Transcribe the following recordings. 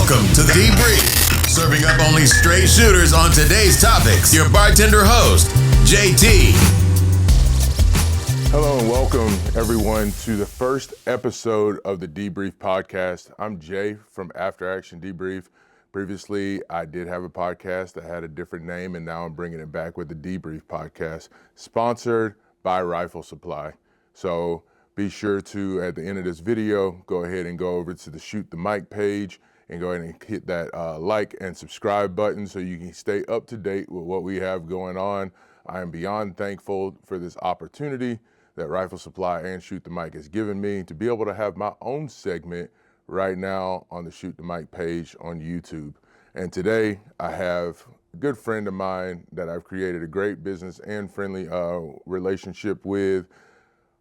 Welcome to the Debrief, serving up only straight shooters on today's topics. Your bartender host, JT. Hello and welcome everyone to the first episode of the Debrief podcast. I'm Jay from After Action Debrief. Previously, I did have a podcast that had a different name, and now I'm bringing it back with the Debrief podcast, sponsored by Rifle Supply. So be sure to, at the end of this video, go ahead and go over to the Shoot the Mic page and go ahead and hit that like and subscribe button so you can stay up to date with what we have going on. I am beyond thankful for this opportunity that Rifle Supply and Shoot the Mic has given me to be able to have my own segment right now on the Shoot the Mic page on YouTube. And today I have a good friend of mine that I've created a great business and friendly relationship with,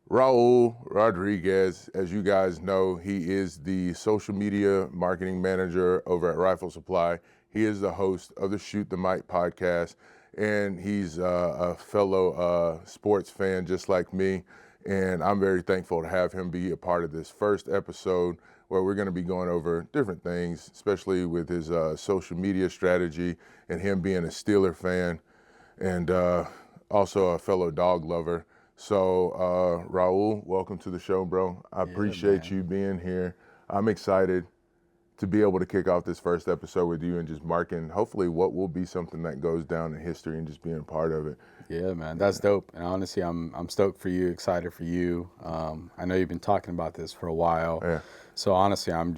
Raul Rodriguez. As you guys know, he is the social media marketing manager over at Rifle Supply. He is the host of the Shoot the Mic podcast, and he's a fellow sports fan just like me. And I'm very thankful to have him be a part of this first episode where we're going to be going over different things, especially with his social media strategy and him being a Steeler fan and also a fellow dog lover. So, Raul, welcome to the show, bro. I appreciate you being here. I'm excited to be able to kick off this first episode with you and just marking, hopefully, what will be something that goes down in history and just being part of it. Yeah, man, that's dope. And honestly, I'm stoked for you, excited for you. I know you've been talking about this for a while. Yeah. So honestly, I'm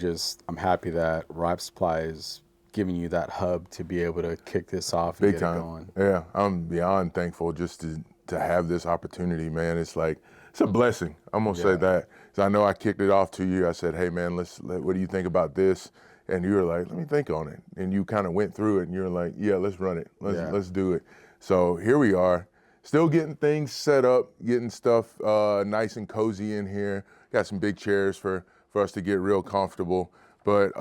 happy that Rifle Supply is giving you that hub to be able to kick this off and Big get time. it going. Yeah, I'm beyond thankful just to have this opportunity, man. It's like, it's a blessing. I'm gonna say that. So I know I kicked it off to you. I said, hey man, what do you think about this? And you were like, let me think on it. And you kind of went through it and you're like, yeah, let's run it. Let's do it. So here we are, still getting things set up, getting stuff nice and cozy in here. Got some big chairs for us to get real comfortable. But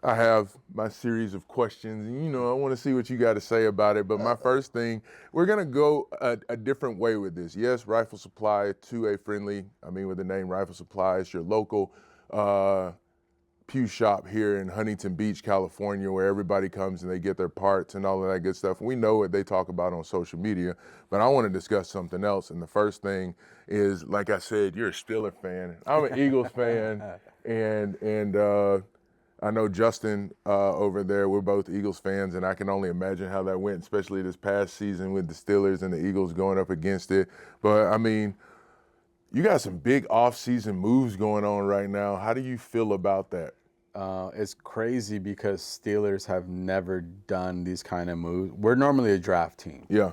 I have my series of questions, and I want to see what you got to say about it. But my first thing, we're gonna go a different way with this. Yes, Rifle Supply to a friendly. With the name Rifle Supply, it's your local pew shop here in Huntington Beach, California, where everybody comes and they get their parts and all of that good stuff. We know what they talk about on social media, but I want to discuss something else. And the first thing is, like I said, you're a Steeler fan. I'm an Eagles fan, and I know Justin over there, we're both Eagles fans, and I can only imagine how that went, especially this past season with the Steelers and the Eagles going up against it. But, you got some big off-season moves going on right now. How do you feel about that? It's crazy because Steelers have never done these kind of moves. We're normally a draft team. Yeah.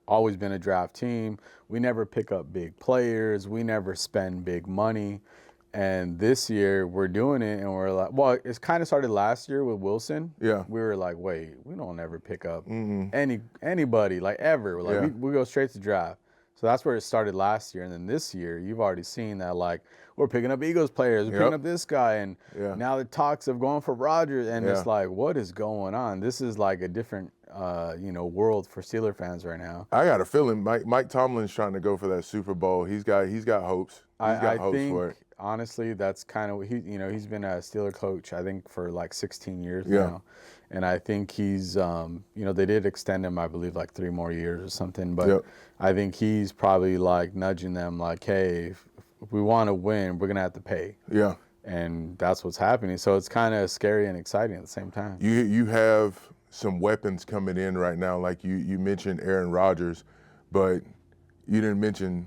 Always been a draft team. We never pick up big players. We never spend big money. And this year we're doing it, and we're like, well, it's kind of started last year with Wilson. Yeah. We were like, wait, we don't ever pick up anybody, like ever. Like we go straight to draft. So that's where it started last year. And then this year, you've already seen that, like, we're picking up Eagles players, we're picking up this guy, and now the talks of going for Rodgers, and it's like, what is going on? This is like a different, world for Steeler fans right now. I got a feeling Mike Tomlin's trying to go for that Super Bowl. He's got hopes. I think, honestly, that's kind of, he's been a Steeler coach, I think, for like 16 years now. And I think he's, they did extend him, I believe, like 3 more years or something. But I think he's probably like nudging them like, hey, if we want to win, we're going to have to pay. Yeah. And that's what's happening. So it's kind of scary and exciting at the same time. You have some weapons coming in right now. Like you mentioned Aaron Rodgers, but you didn't mention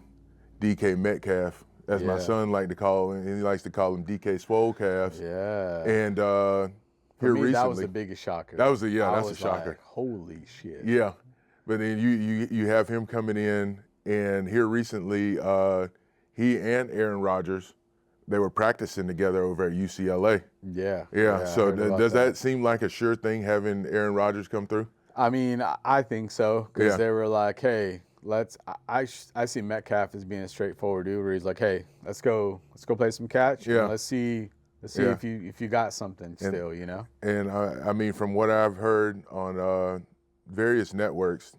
DK Metcalf, as my son liked to call him. He likes to call him DK Swole Calves. Yeah. And For here me, recently, that was the biggest shocker. That's a shocker. Like, holy shit. Yeah. But then you have him coming in, and here recently, he and Aaron Rodgers, they were practicing together over at UCLA. Yeah. So does that seem like a sure thing, having Aaron Rodgers come through? I think so, because they were like, hey, I see Metcalf as being a straightforward dude where he's like, hey, let's go play some catch. Yeah. And let's see if you got something still, And from what I've heard on various networks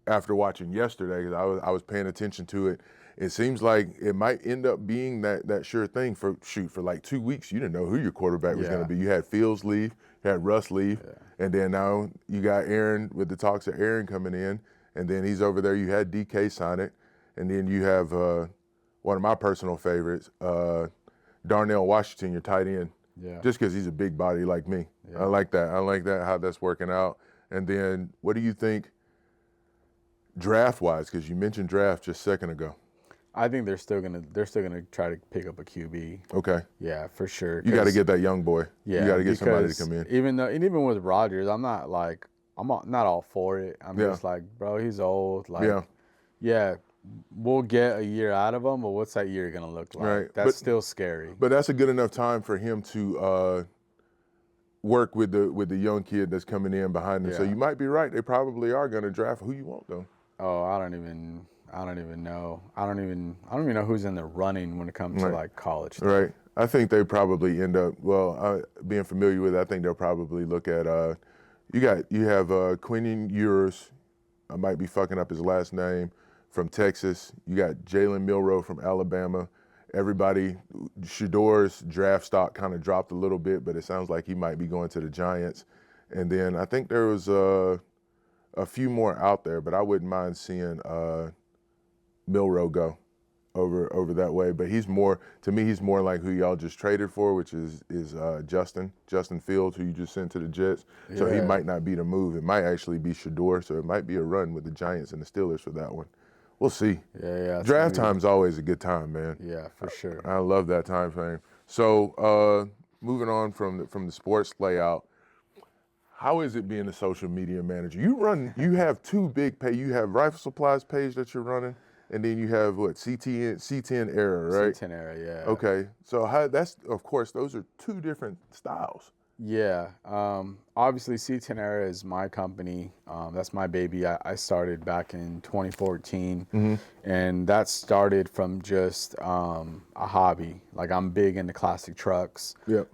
after watching yesterday, because I was paying attention to it, it seems like it might end up being that sure thing for like 2 weeks. You didn't know who your quarterback was going to be. You had Fields leave, you had Russ leave, and then now you got Aaron with the talks of Aaron coming in, and then he's over there. You had DK sign it, and then you have one of my personal favorites, Darnell Washington, your tight end. Yeah. Just because he's a big body like me. Yeah. I like that. I like that, how that's working out. And then what do you think draft-wise? Because you mentioned draft just a second ago. I think they're still gonna try to pick up a QB. Okay. Yeah, for sure. You got to get that young boy. Yeah. You got to get somebody to come in. Even with Rodgers, I'm not all for it. I'm just like, bro, he's old. Like, yeah, we'll get a year out of him, but what's that year gonna look like? Right. That's still scary. But that's a good enough time for him to work with the young kid that's coming in behind him. Yeah. So you might be right. They probably are gonna draft who you want though. Oh, I don't even know. I don't even know who's in the running when it comes to like college stuff. Right. I think they probably end up being familiar with it. I think they'll probably look at you have Quinion Ewers. I might be fucking up his last name. From Texas, you got Jalen Milroe from Alabama. Everybody, Shador's draft stock kind of dropped a little bit, but it sounds like he might be going to the Giants. And then I think there was a few more out there, but I wouldn't mind seeing Milroe go over that way. But he's more like who y'all just traded for, which is Justin Fields, who you just sent to the Jets. Yeah. So he might not be the move. It might actually be Shador, so it might be a run with the Giants and the Steelers for that one. We'll see. Yeah. Draft time's always a good time, man. Yeah, for sure. I love that time frame. So moving on from the sports layout, how is it being a social media manager? You have two big page. You have Rifle Supplies page that you're running, and then you have what, C10 Era, right? C10 Era, yeah. Okay. So of course those are two different styles. Yeah. Obviously, C10 Era is my company. That's my baby. I started back in 2014, and that started from just a hobby. Like, I'm big into classic trucks. Yep.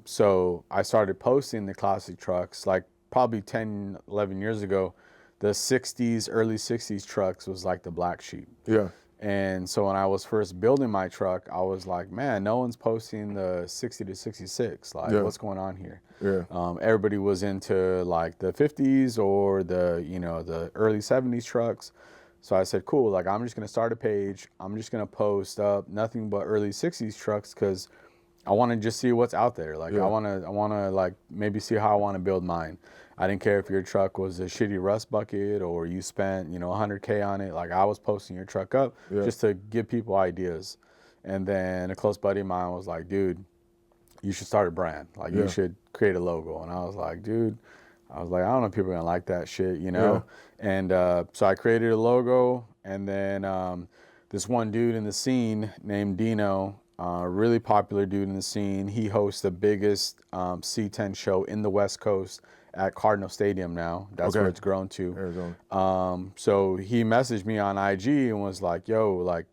So I started posting the classic trucks, like probably 10, 11 years ago. The early 60s trucks was like the black sheep. Yeah. And so when I was first building my truck, I was like, man, no one's posting the 60 to 66. Like, what's going on here? Yeah. Everybody was into like the 50s or the early 70s trucks. So I said, cool, like I'm just going to start a page. I'm just going to post up nothing but early 60s trucks because I want to just see what's out there. Like, I want to like maybe see how I want to build mine. I didn't care if your truck was a shitty rust bucket or you spent, $100K on it. Like, I was posting your truck up just to give people ideas. And then a close buddy of mine was like, dude, you should start a brand. Like, you should create a logo. And I was like, dude, I don't know if people are going to like that shit, Yeah. And so I created a logo. And then this one dude in the scene named Dino, really popular dude in the scene, he hosts the biggest C10 show in the West Coast at Cardinal Stadium now. That's where it's grown to. Arizona. So he messaged me on IG and was like, yo, like,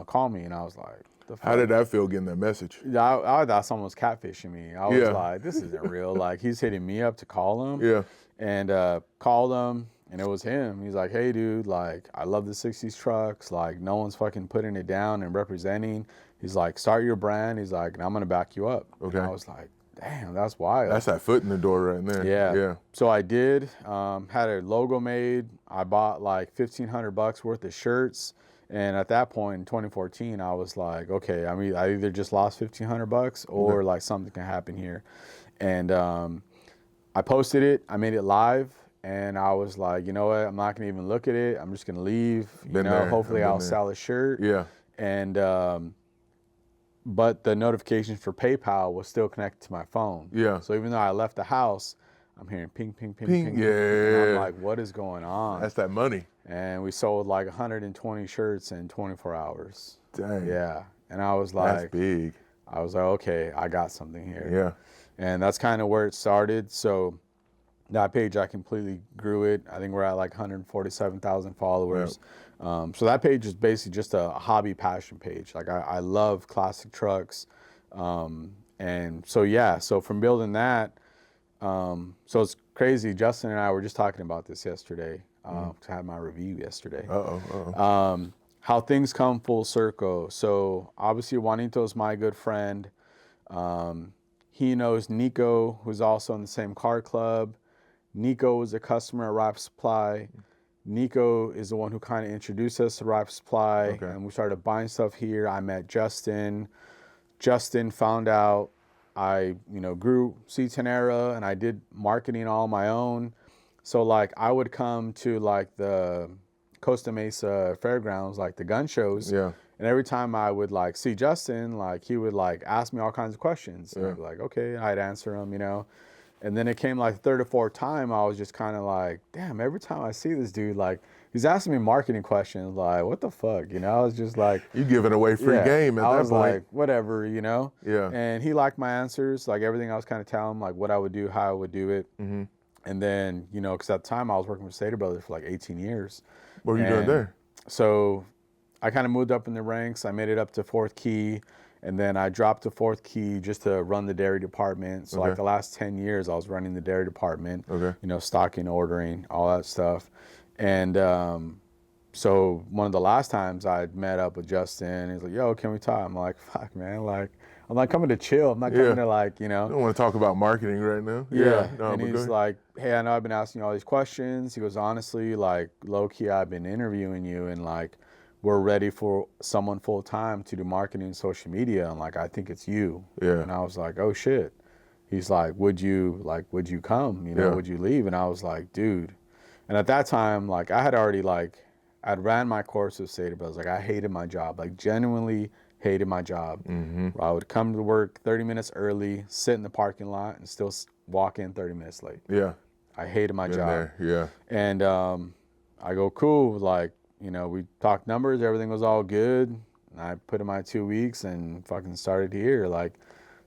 call me. And I was like, the fuck? How did that feel getting that message? I thought someone was catfishing me. I was like, this isn't real. Like, he's hitting me up to call him. Yeah. And called him, and it was him. He's like, hey, dude, like, I love the 60s trucks. Like, no one's fucking putting it down and representing. He's like, start your brand. He's like, and I'm going to back you up. Okay. And I was like, damn, that's wild. That's that foot in the door right there. Yeah. So I did, had a logo made. I bought like $1,500 worth of shirts. And at that point in 2014, I was like, okay, I mean, I either just lost $1,500 or like something can happen here. And I posted it. I made it live. And I was like, you know what? I'm not going to even look at it. I'm just going to leave. Hopefully I'll sell a shirt. Yeah. And but the notification for PayPal was still connected to my phone. Yeah. So even though I left the house, I'm hearing ping, ping, ping, ping. Yeah. And I'm like, what is going on? That's that money. And we sold like 120 shirts in 24 hours. Dang. Yeah. And I was like, that's big. I was like, okay, I got something here. Yeah. And that's kind of where it started. So that page, I completely grew it. I think we're at like 147,000 followers. Yep. So that page is basically just a hobby passion page. Like, I love classic trucks. And so from building that, so it's crazy. Justin and I were just talking about this yesterday. I had my review yesterday. how things come full circle. So obviously Juanito's my good friend. He knows Nico, who's also in the same car club. Nico was a customer at Ripe Supply. Nico is the one who kind of introduced us to Ripe Supply, and we started buying stuff here. I met Justin. Justin found out I, grew C10 and I did marketing all on my own. So like I would come to like the Costa Mesa Fairgrounds, like the gun shows. Yeah. And every time I would like see Justin, like he would like ask me all kinds of questions. And I'd be like, okay, I'd answer them, And then it came like the third or fourth time, I was just kind of like, damn, every time I see this dude, like he's asking me marketing questions, like, what the fuck, I was just like. You giving away free game at that point. I was like, whatever, Yeah. And he liked my answers, like everything I was kind of telling him, like what I would do, how I would do it. Mm-hmm. And then, because at the time I was working with Stater Brothers for like 18 years. What were you doing there? So I kind of moved up in the ranks. I made it up to fourth key. And then I dropped to fourth key just to run the dairy department. So like the last 10 years, I was running the dairy department, stocking, ordering, all that stuff. And so one of the last times I met up with Justin, he's like, yo, can we talk? I'm like, fuck, man. Like, I'm not coming to chill. I'm not coming to like, I don't want to talk about marketing right now. Yeah. No, and he's like, hey, I know I've been asking you all these questions. He goes, honestly, like low key, I've been interviewing you and like, we're ready for someone full time to do marketing and social media. And like, I think it's you. Yeah. And I was like, oh shit. He's like, would you come, would you leave? And I was like, dude. And at that time, like I had already I'd ran my course with Stater Brothers. Like I hated my job, like genuinely hated my job. Mm-hmm. I would come to work 30 minutes early, sit in the parking lot and still walk in 30 minutes late. Yeah. I hated my job. There. Yeah. And I go, cool. Like, we talked numbers, everything was all good. And I put in my 2 weeks and fucking started here. Like,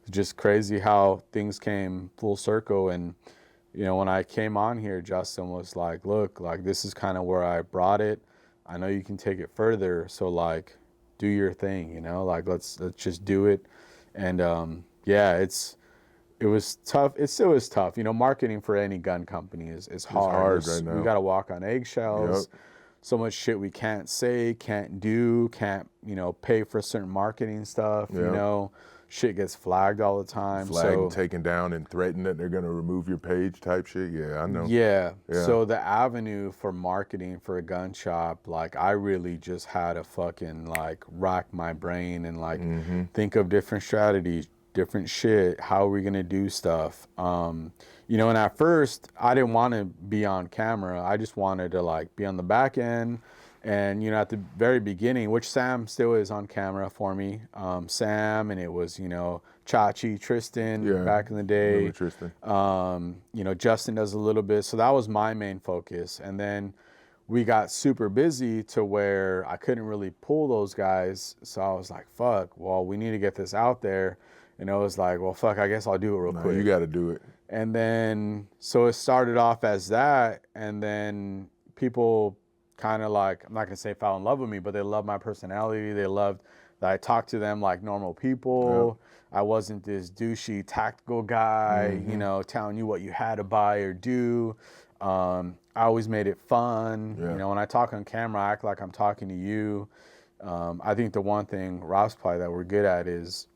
it's just crazy how things came full circle. And, when I came on here, Justin was like, look, like, this is kind of where I brought it. I know you can take it further. So, like, do your thing, like, let's just do it. And, it was tough. It still is tough. Marketing for any gun company is hard. It's hard right now. We got to walk on eggshells. Yep. So much shit we can't say, can't do, can't, pay for certain marketing stuff, shit gets flagged all the time. Flagged, taken down, and threatened that they're going to remove your page type shit. Yeah, I know. Yeah. So the avenue for marketing for a gun shop, like I really just had to fucking like rack my brain and like think of different strategies, different shit. How are we going to do stuff? And at first I didn't want to be on camera. I just wanted to like be on the back end. And, at the very beginning, which Sam still is on camera for me, Sam, and it was, Chachi, Tristan back in the day. Tristan. Justin does a little bit. So that was my main focus. And then we got super busy to where I couldn't really pull those guys. So I was like, fuck, well, we need to get this out there. And it was like, well, fuck, I guess I'll do it real quick. You got to do it. And then, so it started off as that. And then people kind of like, I'm not going to say fell in love with me, but they loved my personality. They loved that I talked to them like normal people. Yep. I wasn't this douchey tactical guy, telling you what you had to buy or do. I always made it fun. Yeah. When I talk on camera, I act like I'm talking to you. I think the one thing Ripe Supply that we're good at is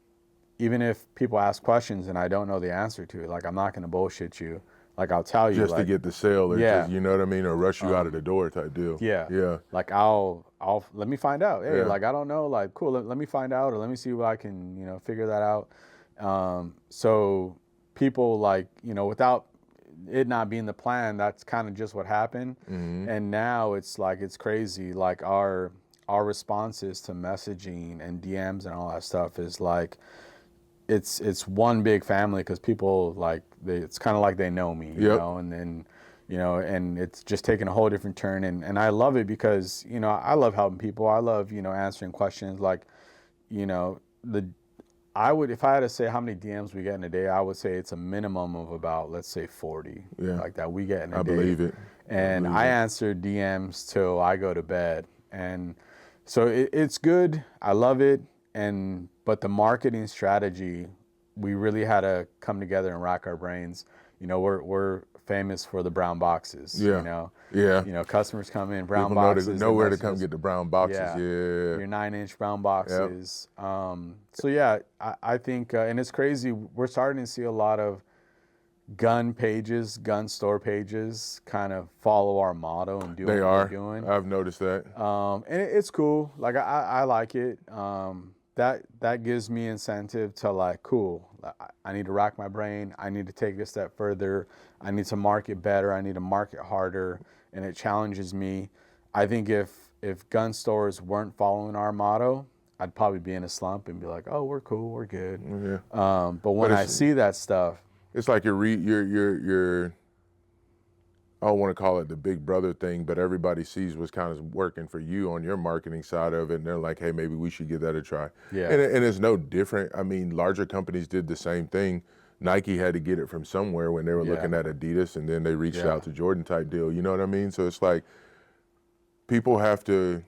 even if people ask questions and I don't know the answer to it, like I'm not going to bullshit you. Like I'll tell you, just like, to get the sale, or just, you know what I mean, or rush you out of the door type deal. Yeah. Like I'll let me find out. Hey, like I don't know, like cool. Let me find out, or let me see what I can, figure that out. So people like, without it not being the plan, that's kind of just what happened. Mm-hmm. And now it's like it's crazy. Like our responses to messaging and DMs and all that stuff is like. It's one big family because people like it's kind of like they know me, and then, and it's just taking a whole different turn. And I love it because, I love helping people. I love, answering questions like, I would, if I had to say how many DMs we get in a day, I would say it's a minimum of about, let's say 40 like that we get in a day. I believe it. And I answer DMs till I go to bed. And so it's good. I love it. But the marketing strategy, we really had to come together and rack our brains. We're famous for the brown boxes. Yeah. You know. Yeah. You know, customers come in brown People boxes. know where to come get the brown boxes. Yeah. Yeah. Your 9-inch brown boxes. So yeah, I think, and it's crazy. We're starting to see a lot of gun pages, gun store pages, kind of follow our motto and do what we're doing. I've noticed that. And it's cool. Like I like it. That gives me incentive to like, cool. I need to rack my brain. I need to take it a step further. I need to market better. I need to market harder, and it challenges me. I think if gun stores weren't following our motto, I'd probably be in a slump and be like, oh, we're cool, we're good. Yeah. But when I see that stuff, it's like you're I don't want to call it the big brother thing, but everybody sees what's kind of working for you on your marketing side of it, and they're like, hey, maybe we should give that a try. Yeah. And it's no different. I mean, larger companies did the same thing. Nike had to get it from somewhere when they were looking at Adidas, and then they reached out to Jordan type deal. You know what I mean? So it's like people have to,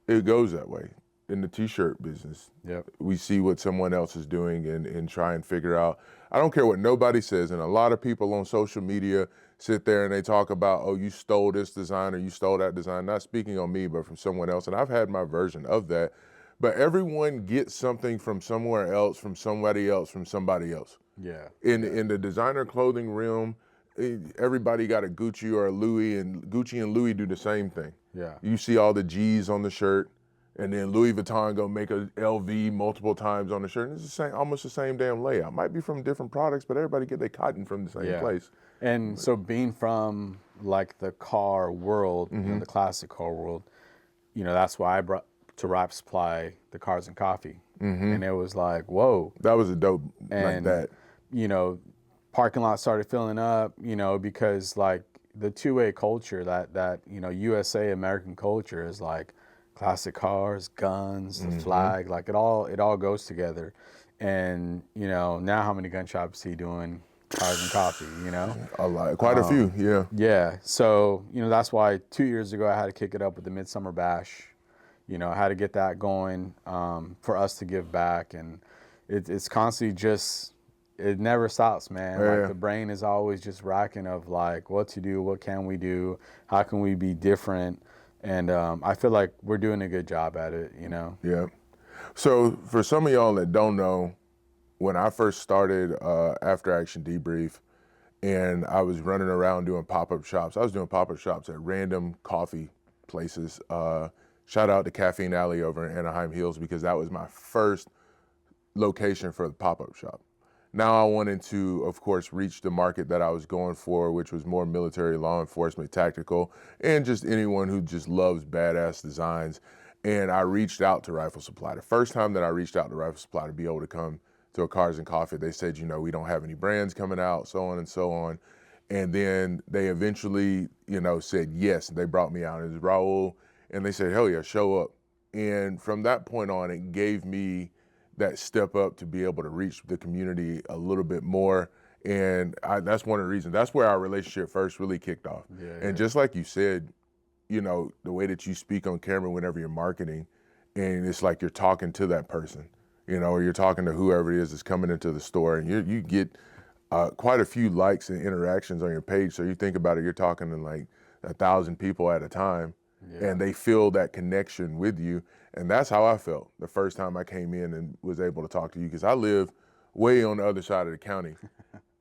it goes that way. In the T-shirt business, we see what someone else is doing and try and figure out. I don't care what nobody says, and a lot of people on social media sit there and they talk about, oh, you stole this design or you stole that design. Not speaking on me, but from someone else, and I've had my version of that. But everyone gets something from somewhere else, from somebody else, from somebody else. Yeah. In the designer clothing realm, everybody got a Gucci or a Louis, and Gucci and Louis do the same thing. Yeah. You see all the G's on the shirt. And then Louis Vuitton go make a LV multiple times on the shirt. And it's the same, almost the same damn layout. Might be from different products, but everybody get their cotton from the same place. And so being from like the car world, you know, the classic car world, you know, that's why I brought to Rap Supply the Cars and Coffee. And it was like, whoa. That was a dope and, like that. You know, parking lot started filling up, you know, because like the two-way culture, that you know, USA American culture is like, classic cars, guns, the flag, like it all goes together. And, you know, now how many gun shops is he doing Cars and Coffee, you know? A lot, quite a few, yeah. Yeah, so, you know, that's why 2 years ago I had to kick it up with the Midsummer Bash. You know, I had to get that going for us to give back. And it's constantly just, it never stops, man. Like the brain is always just racking of like what to do, what can we do, how can we be different? And I feel like we're doing a good job at it, you know? Yeah. So for some of y'all that don't know, when I first started After Action Debrief, and I was running around doing pop-up shops, I was doing pop-up shops at random coffee places. Shout out to Caffeine Alley over in Anaheim Hills, because that was my first location for the pop-up shop. Now I wanted to, of course, reach the market that I was going for, which was more military, law enforcement, tactical, and just anyone who just loves badass designs. And I reached out to Rifle Supply. The first time that I reached out to Rifle Supply to be able to come to a Cars and Coffee, they said, you know, we don't have any brands coming out, so on and so on. And then they eventually, you know, said yes. They brought me out. It was Raul, and they said, hell yeah, show up. And from that point on, it gave me that step up to be able to reach the community a little bit more. And that's one of the reasons. That's where our relationship first really kicked off. And just like you said, you know, the way that you speak on camera whenever you're marketing, and it's like you're talking to that person, you know, or you're talking to whoever it is that's coming into the store, and you get quite a few likes and interactions on your page. So you think about it, you're talking to like 1,000 people at a time, and they feel that connection with you. And that's how I felt the first time I came in and was able to talk to you, because I live way on the other side of the county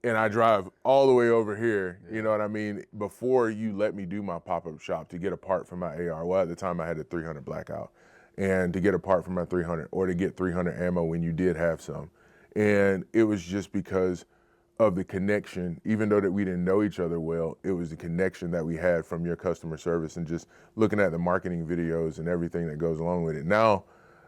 and I drive all the way over here, you know what I mean? Before you let me do my pop-up shop to get a part for my AR, well, at the time I had a 300 Blackout, and to get a part for my 300, or to get 300 ammo when you did have some. And it was just because of the connection, even though that we didn't know each other well, it was the connection that we had from your customer service and just looking at the marketing videos and everything that goes along with it. Now,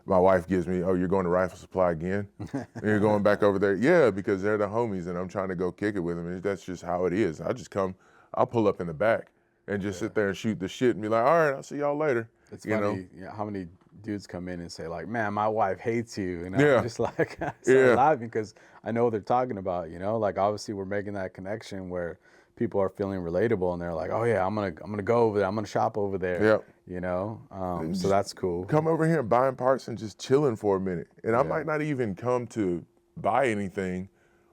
my wife gives me, oh, you're going to Rifle Supply again? And you're going back over there? Yeah, because they're the homies and I'm trying to go kick it with them. And that's just how it is. I just come, I'll pull up in the back and just sit there and shoot the shit and be like, all right, I'll see y'all later. It's funny, you know, how many dudes come in and say like, man, my wife hates you. And I'm just like, I start laughing because I know what they're talking about, you know? Like obviously we're making that connection where people are feeling relatable and they're like, oh yeah, I'm gonna go over there, I'm gonna shop over there. You know? So that's cool. Come over here and buying parts and just chilling for a minute. And I might not even come to buy anything,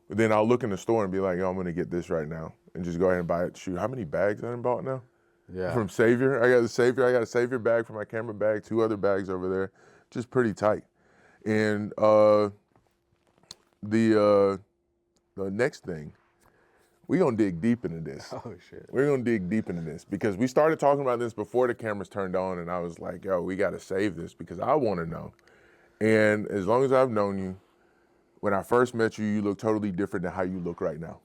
But then I'll look in the store and be like, yo, I'm gonna get this right now, and just go ahead and buy it. Shoot, how many bags I done bought now? Yeah. From Savior, I got a Savior bag for my camera bag, 2 other bags over there, just pretty tight. And the next thing, we're gonna dig deep into this. Oh shit. We're gonna dig deep into this because we started talking about this before the cameras turned on, and I was like, yo, we gotta save this because I wanna know. And as long as I've known you, when I first met you, you look totally different than how you look right now.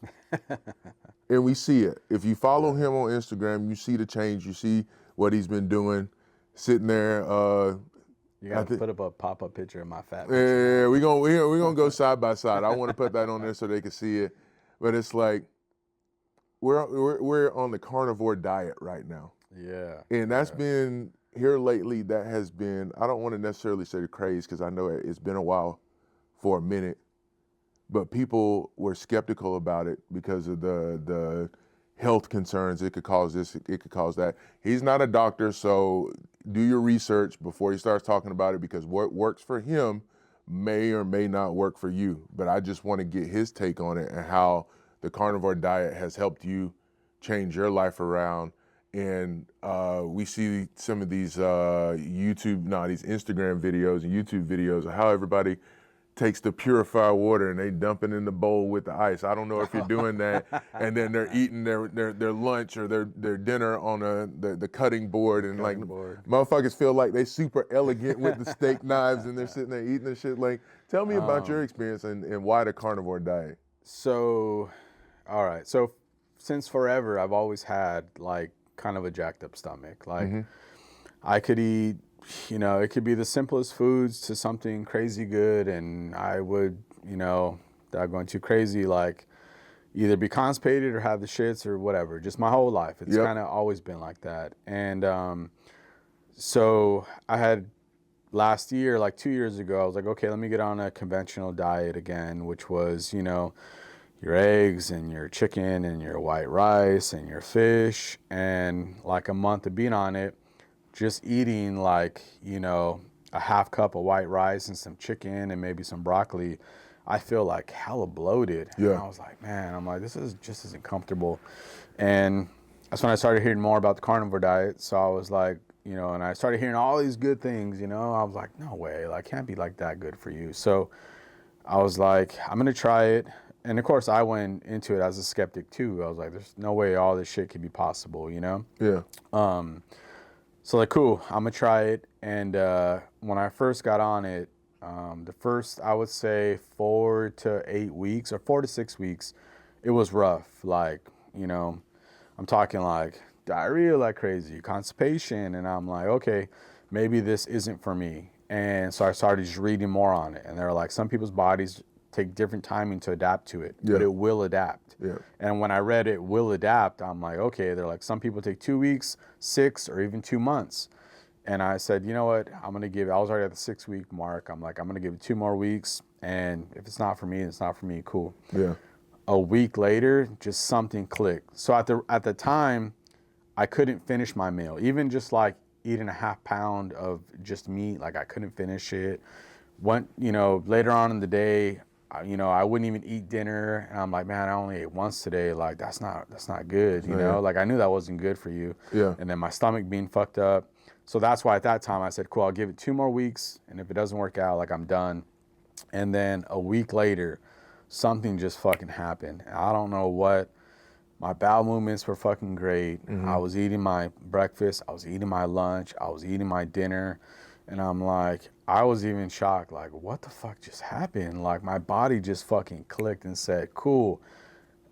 And we see it. If you follow him on Instagram, you see the change. You see what he's been doing, sitting there. You gotta put up a pop-up picture of my fat. Yeah, we're gonna go side by side. I want to put that on there so they can see it. But it's like we're on the carnivore diet right now. Yeah. And that's been here lately. That has been. I don't want to necessarily say the craze because I know it's been a while, for a minute. But people were skeptical about it because of the health concerns. It could cause this, it could cause that. He's not a doctor, so do your research before he starts talking about it because what works for him may or may not work for you. But I just want to get his take on it and how the carnivore diet has helped you change your life around. And we see some of these these Instagram videos and YouTube videos of how everybody takes the purified water and they dump it in the bowl with the ice. I don't know if you're doing that. And then they're eating their lunch or their dinner on the cutting board and motherfuckers feel like they super elegant with the steak knives and they're sitting there eating this shit. Like, tell me about your experience and why the carnivore diet. So, all right. So since forever, I've always had like kind of a jacked up stomach. Like I could eat, it could be the simplest foods to something crazy good, and I would, without going too crazy, like either be constipated or have the shits or whatever. Just my whole life. It's kind of always been like that. And so I had last year, like 2 years ago, I was like, okay, let me get on a conventional diet again, which was, your eggs and your chicken and your white rice and your fish, and like a month of being on it, just eating like, a half cup of white rice and some chicken and maybe some broccoli, I feel like hella bloated. Yeah. And I was like, man, this is just isn't comfortable. And that's when I started hearing more about the carnivore diet. So I was like, and I started hearing all these good things, I was like, no way, like can't be like that good for you. So I was like, I'm going to try it. And of course I went into it as a skeptic too. I was like, there's no way all this shit could be possible, Yeah. So like, cool, I'm gonna try it. And when I first got on it, the first, I would say 4 to 8 weeks or 4 to 6 weeks, it was rough. Like, I'm talking like diarrhea like crazy, constipation. And I'm like, okay, maybe this isn't for me. And so I started just reading more on it. And they were like, some people's bodies take different timing to adapt to it, but it will adapt. Yeah. And when I read it will adapt, I'm like, okay, they're like, some people take 2 weeks, 6, or even 2 months. And I said, you know what, I was already at the 6 week mark. I'm like, I'm going to give it 2 more weeks. And if it's not for me, it's not for me. Cool. Yeah. A week later, just something clicked. So at the time, I couldn't finish my meal. Even just like eating a half pound of just meat, like I couldn't finish it. Later on in the day, I wouldn't even eat dinner, and I'm like, man, I only ate once today. Like, that's not good, Like, I knew that wasn't good for you. Yeah. And then my stomach being fucked up. So that's why at that time I said, cool, I'll give it 2 more weeks, and if it doesn't work out, like, I'm done. And then a week later, something just fucking happened. I don't know what. My bowel movements were fucking great. I was eating my breakfast. I was eating my lunch. I was eating my dinner. And I'm like, I was even shocked, like, what the fuck just happened? Like, my body just fucking clicked and said, cool.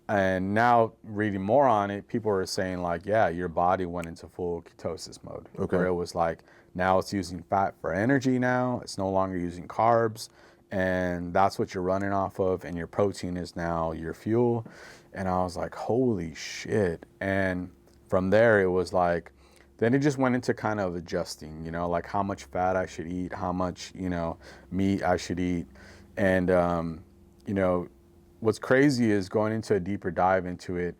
And now reading more on it, people are saying like, yeah, your body went into full ketosis mode. Okay. Where it was like, now it's using fat for energy now. It's no longer using carbs. And that's what you're running off of. And your protein is now your fuel. And I was like, holy shit. And from there, it was like, then it just went into kind of adjusting, like how much fat I should eat, how much, meat I should eat. And, what's crazy is going into a deeper dive into it,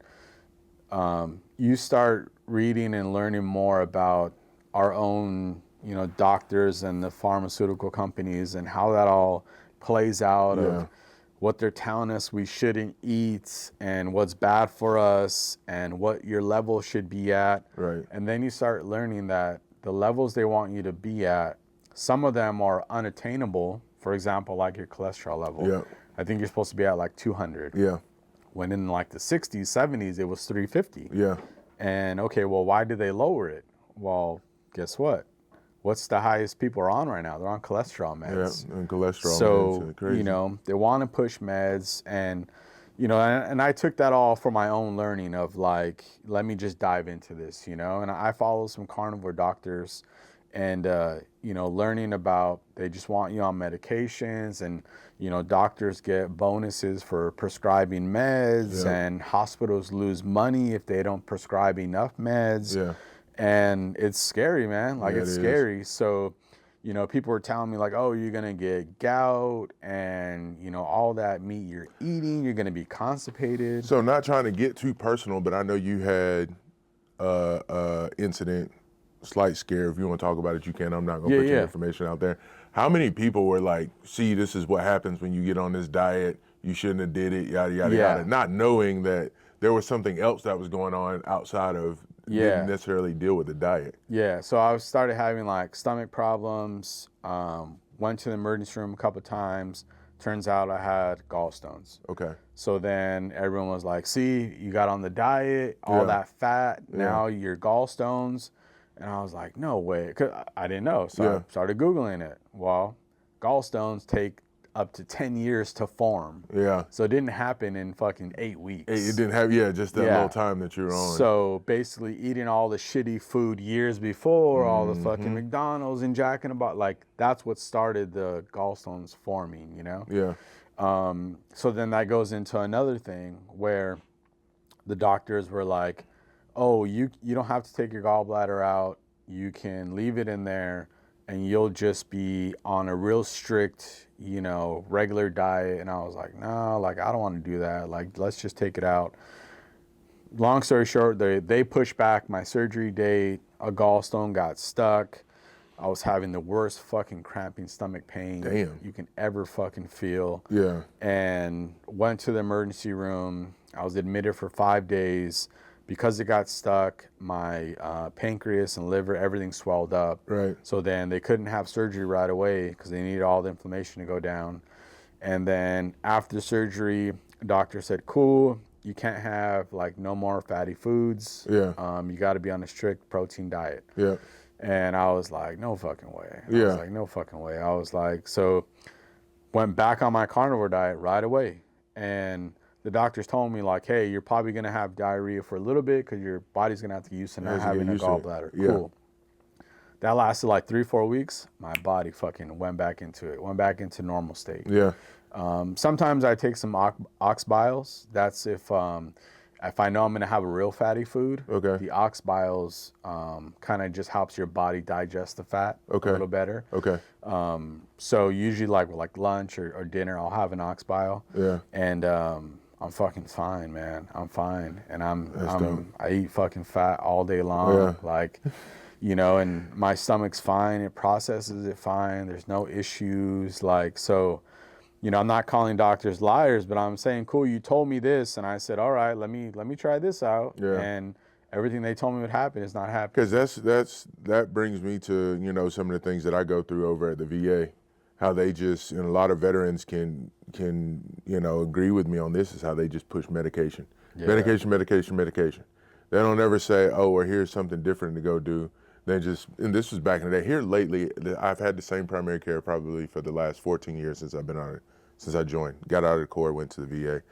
you start reading and learning more about our own, doctors and the pharmaceutical companies and how that all plays out of what they're telling us we shouldn't eat and what's bad for us and what your level should be at. Right. And then you start learning that the levels they want you to be at, some of them are unattainable. For example, like your cholesterol level. Yeah. I think you're supposed to be at like 200. Yeah. When in like the 60s, 70s, it was 350. Yeah. And okay, well, why did they lower it? Well, guess what? What's the highest people are on right now? They're on cholesterol meds. Yeah, and cholesterol so, meds. Crazy. You know, they want to push meds. And, you know, and I took that all for my own learning of like, let me just dive into this, you know. And I follow some carnivore doctors and, you know, learning about they just want you on medications and, you know, doctors get bonuses for prescribing meds and hospitals lose money if they don't prescribe enough meds. Yeah. And it's scary, man. Like, Yeah, it's it scary. So, you know, people were telling me like, oh, you're going to get gout and, you know, all that meat you're eating, you're going to be constipated. So not trying to get too personal, but I know you had incident, slight scare. If you want to talk about it, you can. I'm not going to put your information out there. How many people were like, see, this is what happens when you get on this diet. You shouldn't have did it, yada, yada, yada. Not knowing that there was something else that was going on outside of didn't necessarily deal with the diet. Yeah, so I started having like stomach problems, went to the emergency room a couple of times. Turns out I had gallstones. Okay. So then everyone was like, see, you got on the diet, all that fat, now your gallstones. And I was like, no way, because I didn't know. So I started Googling it. Well, gallstones take up to 10 years to form. Yeah. So it didn't happen in fucking 8 weeks. It didn't have, just that little time that you were on. So basically eating all the shitty food years before, all the fucking McDonald's and Jack in the Box, like that's what started the gallstones forming, you know? Yeah. So then that goes into another thing where the doctors were like, oh, you don't have to take your gallbladder out. You can leave it in there and you'll just be on a real strict, you know, regular diet. And I was like, no, like, I don't want to do that. Like, let's just take it out. Long story short, they pushed back my surgery date. A gallstone got stuck. I was having the worst fucking cramping stomach pain you can ever fucking feel. Yeah. And went to the emergency room. I was admitted for 5 days. Because it got stuck, my pancreas and liver, everything swelled up. Right. So then they couldn't have surgery right away because they needed all the inflammation to go down. And then after surgery, the doctor said, cool, you can't have like no more fatty foods. Yeah. You got to be on a strict protein diet. Yeah. And I was like, no fucking way. I Yeah. was like, no fucking way. I was like, so went back on my carnivore diet right away. And the doctors told me like, hey, you're probably going to have diarrhea for a little bit because your body's going to have to get used to not having a gallbladder. Yeah. Cool. That lasted like 3-4 weeks. My body fucking went back into it, went back into normal state. Yeah. Sometimes I take some ox biles. That's if I know I'm going to have a real fatty food. Okay. The ox biles kind of just helps your body digest the fat a little better. Okay. So usually like lunch or dinner, I'll have an ox bile. Yeah. And I'm fucking fine, man. I'm fine. And I eat fucking fat all day long. Yeah. Like, you know, and my stomach's fine. It processes it fine. There's no issues. Like, so, you know, I'm not calling doctors liars, but I'm saying, cool, you told me this. And I said, all right, let me try this out. Yeah. And everything they told me would happen is not happening. Because that brings me to, you know, some of the things that I go through over at the VA. How they just, and a lot of veterans can you know, agree with me on this, is how they just push medication. Yeah. Medication. They don't ever say, oh, or here's something different to go do. They just, and this was back in the day. Here lately, I've had the same primary care probably for the last 14 years since I've been on it, since I joined. Got out of the Corps, went to the VA.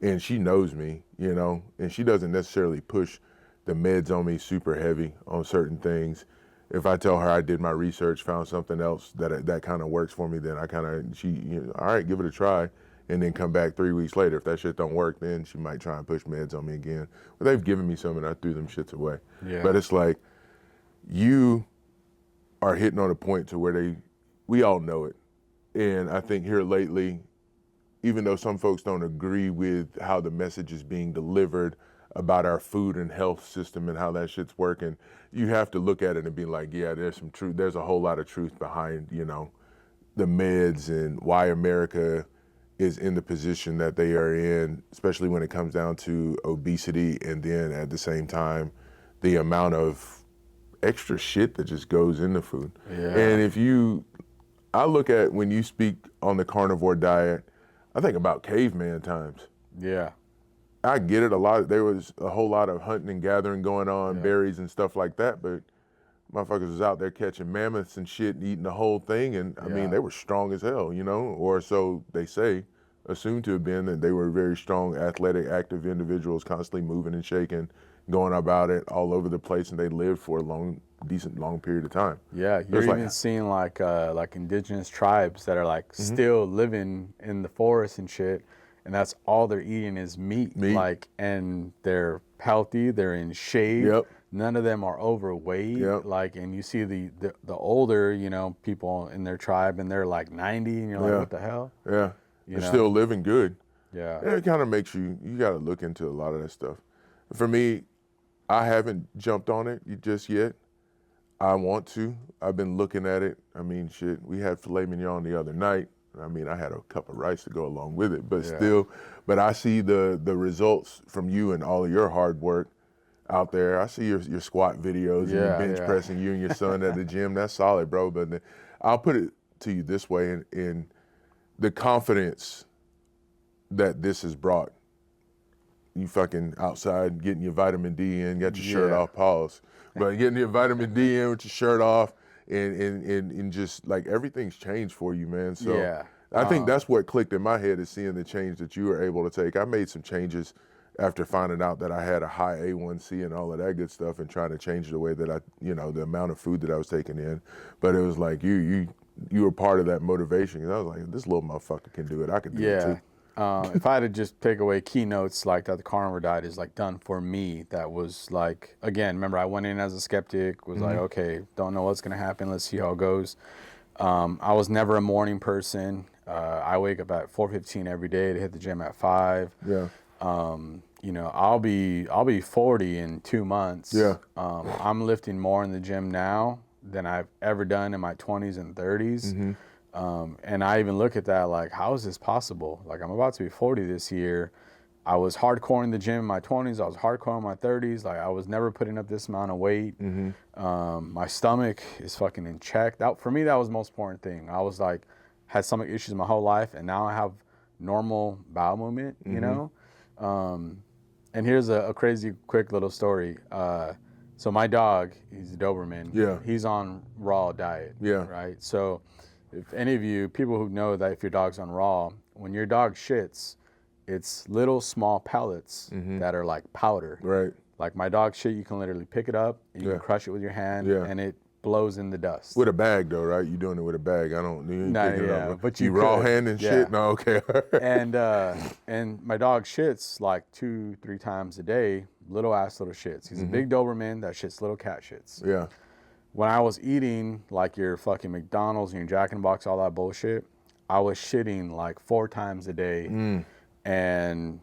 And she knows me, you know, and she doesn't necessarily push the meds on me super heavy on certain things. If I tell her I did my research, found something else that kind of works for me, then all right, give it a try, and then come back 3 weeks later. If that shit don't work, then she might try and push meds on me again. But they've given me some, and I threw them shits away. Yeah. But it's like, you are hitting on a point to where we all know it. And I think here lately, even though some folks don't agree with how the message is being delivered about our food and health system and how that shit's working, you have to look at it and be like, yeah, there's some truth. There's a whole lot of truth behind, you know, the meds and why America is in the position that they are in, especially when it comes down to obesity, and then at the same time, the amount of extra shit that just goes into food. Yeah. And I look at when you speak on the carnivore diet, I think about caveman times. Yeah. I get it a lot. There was a whole lot of hunting and gathering going on, berries and stuff like that, but motherfuckers was out there catching mammoths and shit and eating the whole thing, and I mean, they were strong as hell, or so they say, assumed to have been, that they were very strong, athletic, active individuals, constantly moving and shaking, going about it all over the place, and they lived for a decent long period of time. Yeah, you're even seeing like indigenous tribes that are like still living in the forest and shit, and that's all they're eating is meat. Like, and they're healthy, they're in shape. Yep. None of them are overweight. Yep. Like, and you see the older, people in their tribe, and they're like 90, and you're like, what the hell? Yeah, they're still living good. Yeah. And it kind of makes you got to look into a lot of that stuff. For me, I haven't jumped on it just yet. I want to. I've been looking at it. I mean, shit, we had filet mignon the other night. I mean, I had a cup of rice to go along with it, but still. But I see the results from you and all of your hard work out there. I see your squat videos and your bench pressing, you and your son at the gym. That's solid, bro. But I'll put it to you this way, in the confidence that this has brought. You fucking outside getting your vitamin D in, got your shirt off, pause. But getting your vitamin D in with your shirt off, and just like everything's changed for you, man. So I think that's what clicked in my head, is seeing the change that you were able to take. I made some changes after finding out that I had a high A1C and all of that good stuff, and trying to change the way that I, the amount of food that I was taking in. But it was like you were part of that motivation. And I was like, this little motherfucker can do it. I can do it too. If I had to just take away keynotes like that, the carnivore diet is like done for me. That was like, again, remember I went in as a skeptic, was like, okay, don't know what's gonna happen. Let's see how it goes. I was never a morning person. I wake up at 4:15 every day to hit the gym at 5. Yeah. I'll be 40 in 2 months. Yeah. I'm lifting more in the gym now than I've ever done in my 20s and 30s. And I even look at that like, how is this possible? Like, I'm about to be 40 this year. I was hardcore in the gym in my 20s. I was hardcore in my 30s. Like, I was never putting up this amount of weight. My stomach is fucking in check. For me, that was the most important thing. I was like, had stomach issues my whole life, and now I have normal bowel movement, you know? And here's a crazy quick little story. So my dog, he's a Doberman. Yeah. He's on raw diet. Yeah. Right? So if any of you, people who know that if your dog's on raw, when your dog shits, it's little small pellets that are like powder. Right. Like my dog shit, you can literally pick it up, and you can crush it with your hand, and it blows in the dust. With a bag though, right? You doing it with a bag. I don't need to pick it up. But you raw hand and shit? No, okay. And my dog shits like 2-3 times a day, little shits. He's a big Doberman that shits little cat shits. Yeah. When I was eating like your fucking McDonald's and your Jack in the Box, all that bullshit, I was shitting like 4 times a day. And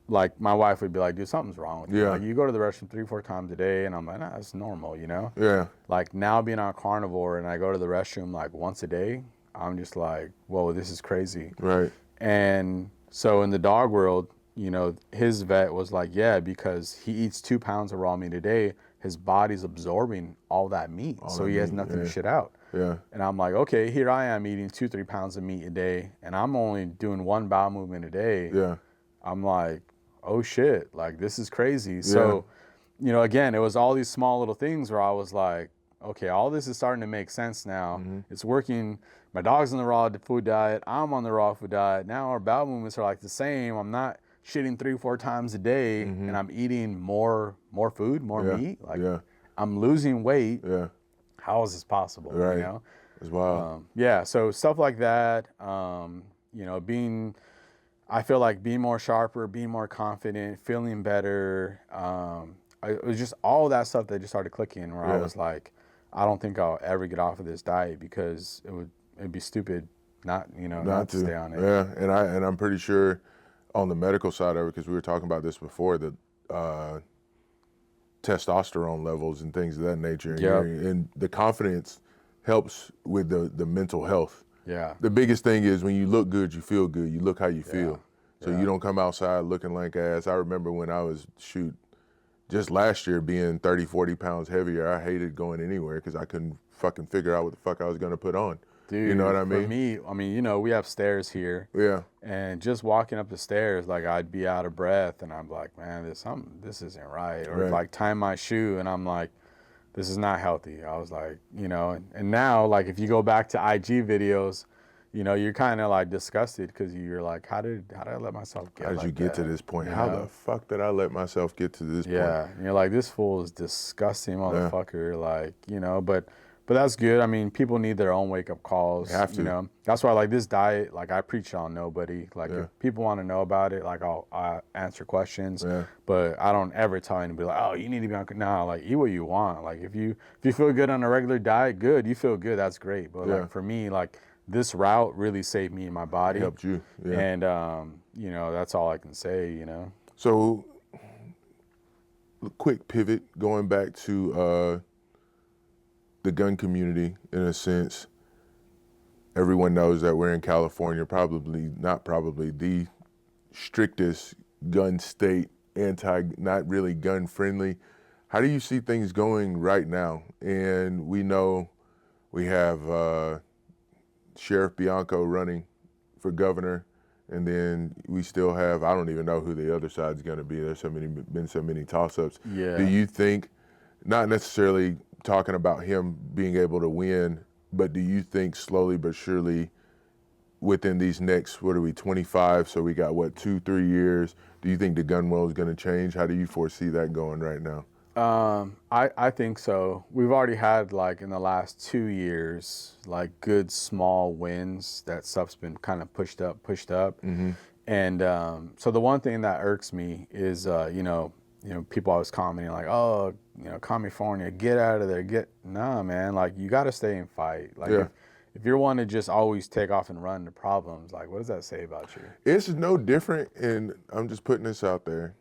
like my wife would be like, dude, something's wrong with you. Like, you go to the restroom 3-4 times a day, and I'm like, nah, that's normal, Yeah. Like now being on carnivore and I go to the restroom like once a day, I'm just like, whoa, this is crazy. Right. And so in the dog world, his vet was like, yeah, because he eats 2 pounds of raw meat a day, his body's absorbing all that meat, so he has nothing to shit out. Yeah. And I'm like, okay, here I am eating 2-3 pounds of meat a day, and I'm only doing 1 bowel movement a day. Yeah. I'm like, oh shit, like this is crazy. So, again, it was all these small little things where I was like, okay, all this is starting to make sense now. It's working. My dog's on the raw food diet. I'm on the raw food diet. Now our bowel movements are like the same. I'm not shitting 3-4 times a day, and I'm eating more food, more meat. Like I'm losing weight. Yeah. How is this possible? Right. It's wild. So stuff like that. I feel like being more sharper, being more confident, feeling better. It was just all that stuff that just started clicking, where I was like, I don't think I'll ever get off of this diet, because it'd be stupid not to stay on it. Yeah, and I'm pretty sure on the medical side of it, because we were talking about this before, the testosterone levels and things of that nature, and the confidence helps with the mental health Yeah. The biggest thing is when you look good, you feel good. You look how you feel. So you don't come outside looking like ass. I remember when I was, just last year being 30, 40 pounds heavier, I hated going anywhere because I couldn't fucking figure out what the fuck I was going to put on. Dude, you know what I mean? For me, we have stairs here. Yeah. And just walking up the stairs, like I'd be out of breath and I'm like, man, this isn't right. Or like tying my shoe and I'm like, this is not healthy. I was like, and now like if you go back to IG videos, you're kind of like disgusted because you're like, how did I let myself get? How did you get to this point? How the fuck did I let myself get to this point? Yeah, and you're like, this fool is disgusting, motherfucker. Like, but that's good. I mean, people need their own wake up calls. They have to. That's why like this diet, like I preach on nobody. Like if people want to know about it, like I'll answer questions. Yeah. But I don't ever tell anybody like, oh, you need to be on. Nah, like eat what you want. Like if you feel good on a regular diet, good. You feel good, that's great. But like for me, like this route really saved me and my body. It helped you. Yeah. And that's all I can say. So, quick pivot going back to the gun community. In a sense, everyone knows that we're in California, not probably the strictest gun state, not really gun friendly. How do you see things going right now? And we know we have Sheriff Bianco running for governor, and then we still have, I don't even know who the other side's going to be. There's been so many toss-ups. Yeah. Do you think, not necessarily talking about him being able to win, but do you think slowly but surely within these next, 25, so we got 2-3 years, do you think the gun world is going to change? How do you foresee that going right now? I think so. We've already had like in the last 2 years, like good small wins. That stuff's been kind of pushed up. Mm-hmm. And so the one thing that irks me is, people always commenting like, oh, California, get out of there. Nah, man, like you got to stay and fight. Like if you're one to just always take off and run to problems, like what does that say about you? It's no different, and I'm just putting this out there.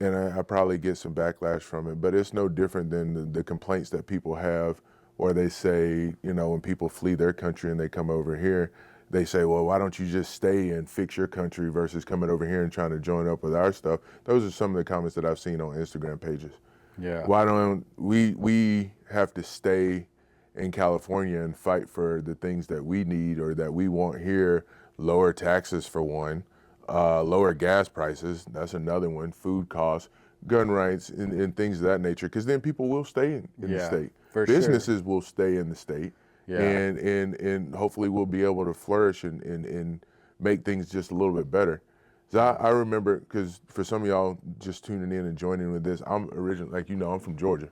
And I probably get some backlash from it, but it's no different than the complaints that people have, or they say, when people flee their country and they come over here, they say, well, why don't you just stay and fix your country versus coming over here and trying to join up with our stuff? Those are some of the comments that I've seen on Instagram pages. Yeah. Why don't we have to stay in California and fight for the things that we need or that we want here? Lower taxes for one. Lower gas prices, that's another one, food costs, gun rights, and things of that nature, because then people will stay in the state. Businesses will stay in the state, and hopefully we'll be able to flourish and make things just a little bit better. So I remember, because for some of y'all just tuning in and joining with this, I'm originally, like I'm from Georgia,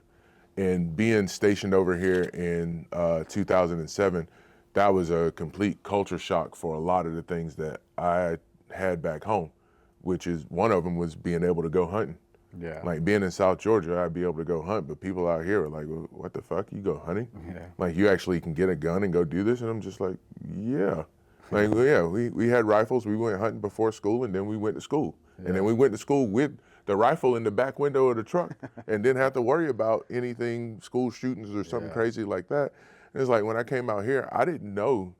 and being stationed over here in 2007, that was a complete culture shock for a lot of the things that I had back home, which is one of them was being able to go hunting. Yeah. Like being in South Georgia, I'd be able to go hunt, but people out here are like, well, what the fuck? You go hunting? Yeah. Like you actually can get a gun and go do this? And I'm just like, yeah. Like, well, yeah, we had rifles. We went hunting before school, and then we went to school. Yeah. And then we went to school with the rifle in the back window of the truck and didn't have to worry about anything, school shootings or something crazy like that. And it's like when I came out here, I didn't know,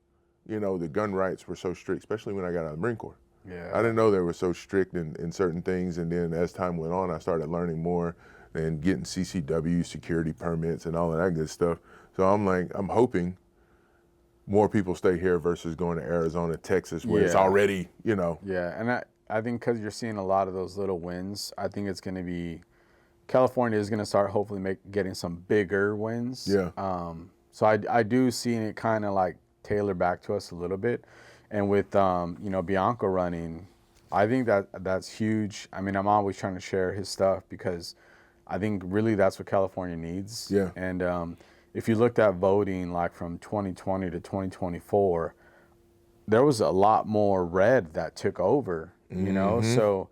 the gun rights were so strict, especially when I got out of the Marine Corps. Yeah. I didn't know they were so strict in certain things, and then as time went on, I started learning more and getting CCW, security permits, and all of that good stuff. So I'm hoping more people stay here versus going to Arizona, Texas, where it's already, Yeah, and I think because you're seeing a lot of those little wins, I think it's going to be, California is going to start hopefully getting some bigger wins. Yeah. So I do see it kind of like tailor back to us a little bit. And with, Bianco running, I think that's huge. I mean, I'm always trying to share his stuff because I think really that's what California needs. Yeah. And if you looked at voting like from 2020 to 2024, there was a lot more red that took over, So,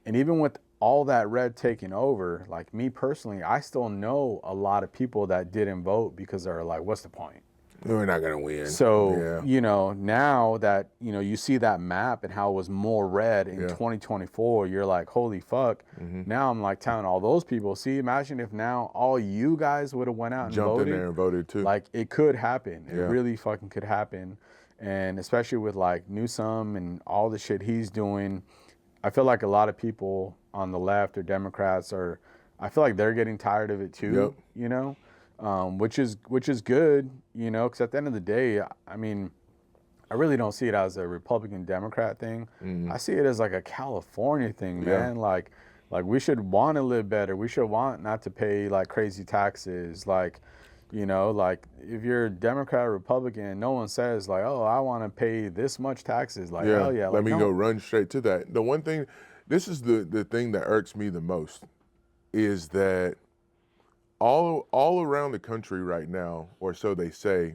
and even with all that red taking over, like me personally, I still know a lot of people that didn't vote because they're like, what's the point? We're not going to win. So, now that, you see that map and how it was more red in 2024, you're like, holy fuck. Now I'm like telling all those people, see, imagine if now all you guys would have went out and jumped voted. In there and voted too. Like, it could happen. It really fucking could happen. And especially with like Newsom and all the shit he's doing, I feel like a lot of people on the left or Democrats I feel like they're getting tired of it too, which is good, because at the end of the day, I mean, I really don't see it as a Republican Democrat thing. I see it as like a California thing, man. Like we should want to live better. We should want not to pay like crazy taxes. Like, like if you're Democrat or Republican, no one says like, oh, I want to pay this much taxes. Like, hell yeah. Let me go run straight to that. The one thing, this is the thing that irks me the most, is that all around the country right now, or so they say.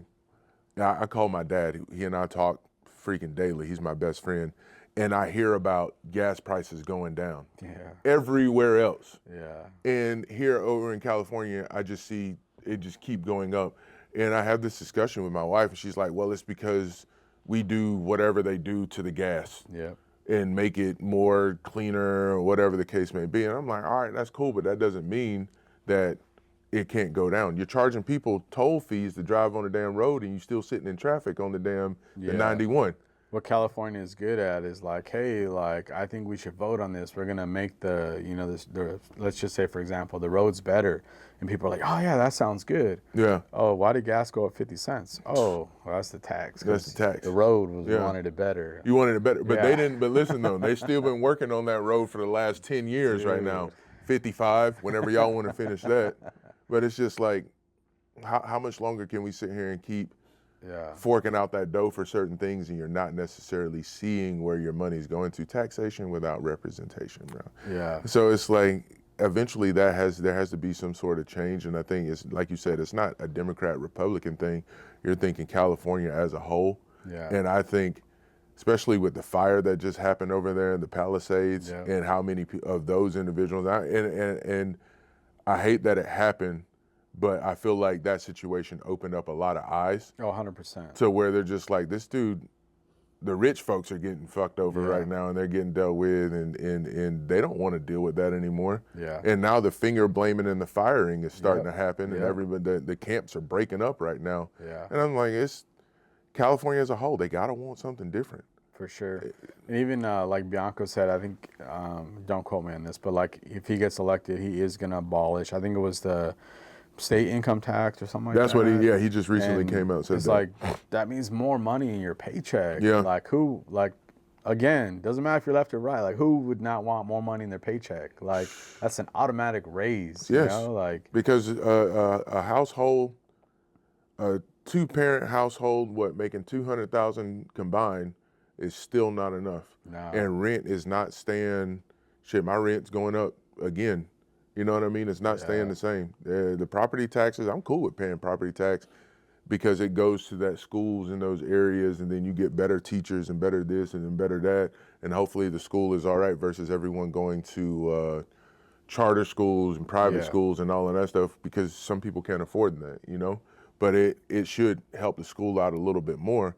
I call my dad. He and I talk freaking daily. He's my best friend, and I hear about gas prices going down. Yeah. Everywhere else. Yeah. And here over in California, I just see it just keep going up. And I have this discussion with my wife, and she's like, "Well, it's because we do whatever they do to the gas." Yeah. And make it more cleaner or whatever the case may be. And I'm like, all right, that's cool, but that doesn't mean that it can't go down. You're charging people toll fees to drive on the damn road, and you still sitting in traffic on the damn the 91. What California is good at is like, hey, like, I think we should vote on this. We're going to make let's just say, for example, the roads better. And people are like, oh, yeah, that sounds good. Yeah. Oh, why did gas go up 50 cents? Oh, well, that's the tax. That's the tax. The road wanted it better. You wanted it better. But they didn't. But listen, though, they still been working on that road for the last 10 years right now. 55, whenever y'all want to finish that. But it's just like, how much longer can we sit here and keep forking out that dough for certain things, and you're not necessarily seeing where your money's going to? Taxation without representation, bro. Yeah. So it's like, eventually there has to be some sort of change, and I think it's like you said, it's not a Democrat-Republican thing. You're thinking California as a whole. Yeah. And I think, especially with the fire that just happened over there in the Palisades, and how many of those individuals, and I hate that it happened, but I feel like that situation opened up a lot of eyes. Oh, 100%. To where they're just like, this dude, the rich folks are getting fucked over right now, and they're getting dealt with, and they don't want to deal with that anymore. Yeah. And now the finger blaming and the firing is starting to happen, and everybody, the camps are breaking up right now. Yeah. And I'm like, it's California as a whole. They gotta want something different. For sure. And even like Bianco said, I think, don't quote me on this, but like if he gets elected, he is going to abolish, I think it was the state income tax or something like that. That's what he just recently came out and said it's that. like, that means more money in your paycheck. Yeah. Like again, doesn't matter if you're left or right, like who would not want more money in their paycheck? Like that's an automatic raise, yes. Like because a household, a two-parent household, making $200,000 combined, is still not enough. No. And rent is not staying, my rent's going up again. You know what I mean? It's not staying the same. The property taxes, I'm cool with paying property tax because it goes to that schools in those areas, and then you get better teachers and better this and then better that. And hopefully the school is all right versus everyone going to charter schools and private schools and all of that stuff, because some people can't afford that, But it should help the school out a little bit more.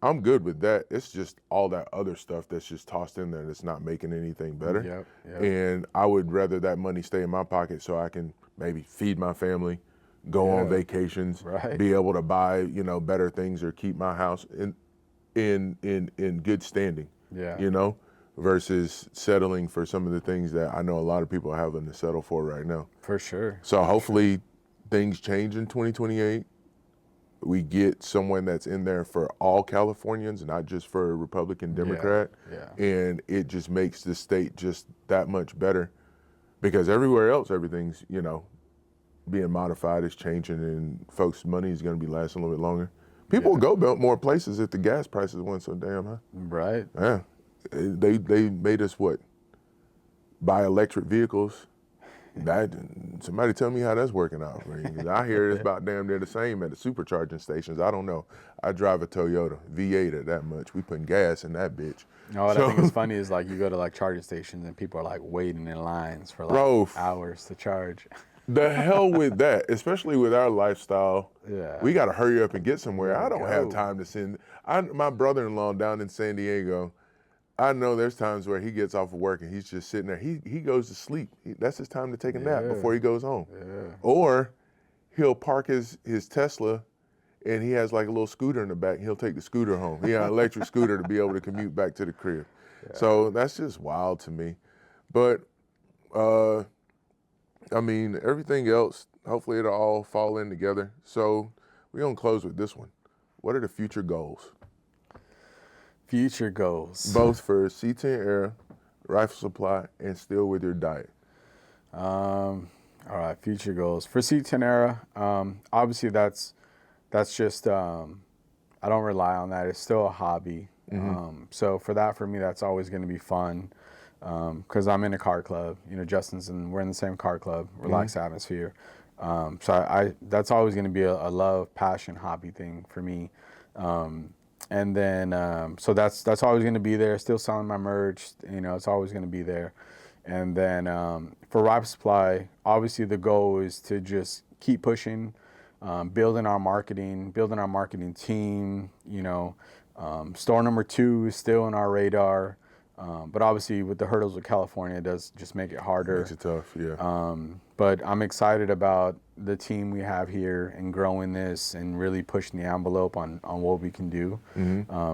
I'm good with that. It's just all that other stuff that's just tossed in there that's not making anything better. Yep. And I would rather that money stay in my pocket so I can maybe feed my family, go on vacations, be able to buy, better things, or keep my house in good standing. Yeah. Versus settling for some of the things that I know a lot of people are having to settle for right now. For sure. So hopefully things change in 2028. We get someone that's in there for all Californians, not just for a Republican, Democrat. Yeah. And it just makes the state just that much better, because everywhere else, everything's, being modified, is changing, and folks' money is going to be lasting a little bit longer. People will go more places if the gas prices weren't so damn high. Right. Yeah. They made us buy electric vehicles. Somebody tell me how that's working out. I hear it's about damn near the same at the supercharging stations. I don't know. I drive a Toyota V8 at that much. We putting gas in that bitch. No, what I think is funny is like you go to like charging stations and people are like waiting in lines for like hours to charge. The hell with that, especially with our lifestyle. Yeah. We got to hurry up and get somewhere. I don't go. have time to send. My brother-in-law down in San Diego, I know there's times where he gets off of work and he's just sitting there. He goes to sleep. That's his time to take a nap before he goes home. Yeah. Or he'll park his Tesla and he has like a little scooter in the back. He'll take the scooter home. He got an electric scooter to be able to commute back to the crib. Yeah. So that's just wild to me. But, I mean, everything else, hopefully it'll all fall in together. So we're going to close with this one. What are the future goals? Future goals. Both for C10 era, Rifle Supply, and still with your diet. All right, future goals. For C10 era, obviously that's just, I don't rely on that. It's still a hobby. So for me, that's always going to be fun. Because I'm in a car club, Justin's and we're in the same car club, relaxed atmosphere. So that's always going to be a love, passion, hobby thing for me. And then, so that's always going to be there. Still selling my merch, it's always going to be there. And then for Rifle Supply, obviously the goal is to just keep pushing, building our marketing team. Store number 2 is still on our radar. But obviously with the hurdles with California, it does just make it harder. Makes it tough, yeah. But I'm excited about the team we have here and growing this and really pushing the envelope on what we can do.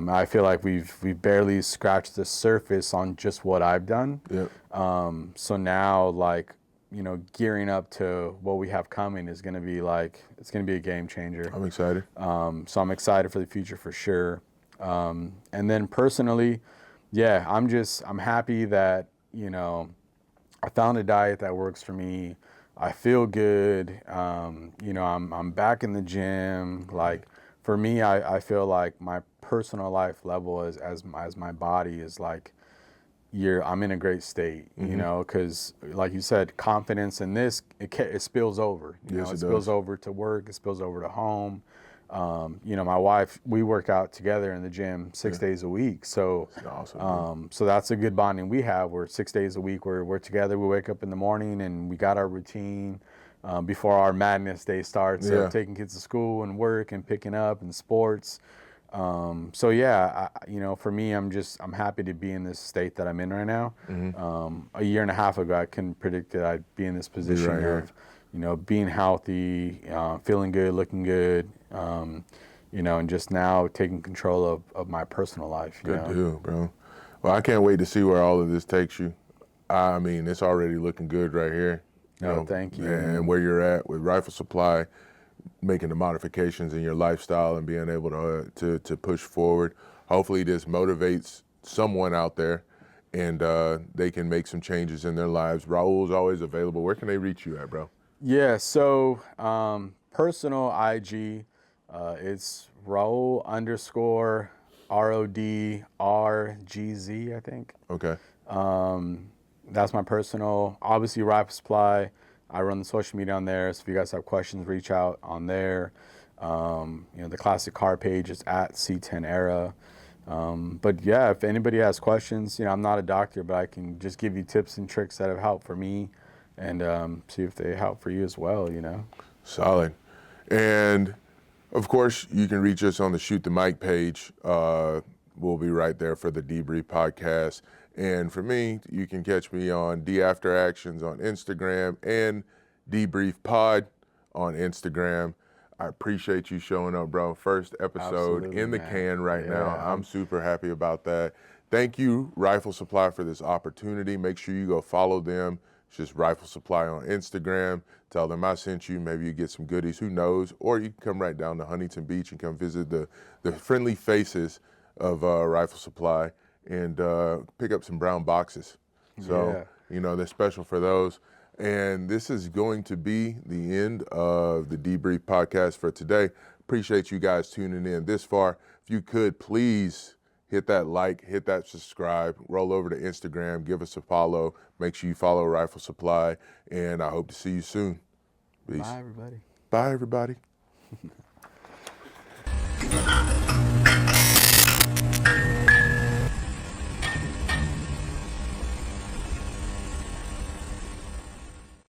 I feel like we've barely scratched the surface on just what I've done. Yep. So now, gearing up to what we have coming is going to be it's going to be a game changer. I'm excited. So I'm excited for the future for sure. And then personally, yeah, I'm happy that, I found a diet that works for me. I feel good. I'm back in the gym. Like for me, I feel like my personal life level as my body is I'm in a great state, because like you said, confidence in this, it spills over. Yes, it spills over to work. It spills over to home. My wife, we work out together in the gym 6 days a week. So, awesome, so that's a good bonding we have. We're 6 days a week. We're together. We wake up in the morning and we got our routine before our madness day starts. So taking kids to school and work and picking up and sports. So yeah, for me, I'm happy to be in this state that I'm in right now. A year and a half ago, I couldn't predict that I'd be in this position of, being healthy, feeling good, looking good, and just now taking control of my personal life. Good deal, bro. Well, I can't wait to see where all of this takes you. I mean, it's already looking good right here. Thank you. And where you're at with Rifle Supply, making the modifications in your lifestyle and being able to push forward. Hopefully this motivates someone out there and they can make some changes in their lives. Raul's always available. Where can they reach you at, bro? Yeah, so personal IG, it's Raul _RODRGZ, I think. Okay. That's my personal. Obviously, Rifle Supply, I run the social media on there, so if you guys have questions, reach out on there. The classic car page is at C10 Era. But yeah, if anybody has questions, I'm not a doctor, but I can just give you tips and tricks that have helped for me and see if they help for you as well, Solid. And of course, you can reach us on the Shoot the Mic page. We'll be right there for the Debrief podcast. And for me, you can catch me on D After Actions on Instagram and Debrief Pod on Instagram. I appreciate you showing up, bro. First episode Absolutely, in the man. can right now. I'm super happy about that. Thank you, Rifle Supply, for this opportunity. Make sure you go follow them. It's just Rifle Supply on Instagram. Tell them I sent you. Maybe you get some goodies. Who knows? Or you can come right down to Huntington Beach and come visit the friendly faces of Rifle Supply and pick up some brown boxes. So, they're special for those. And this is going to be the end of the Debrief podcast for today. Appreciate you guys tuning in this far. If you could, please hit that like, hit that subscribe, roll over to Instagram, give us a follow. Make sure you follow Rifle Supply, and I hope to see you soon. Peace. Bye, everybody. Bye, everybody.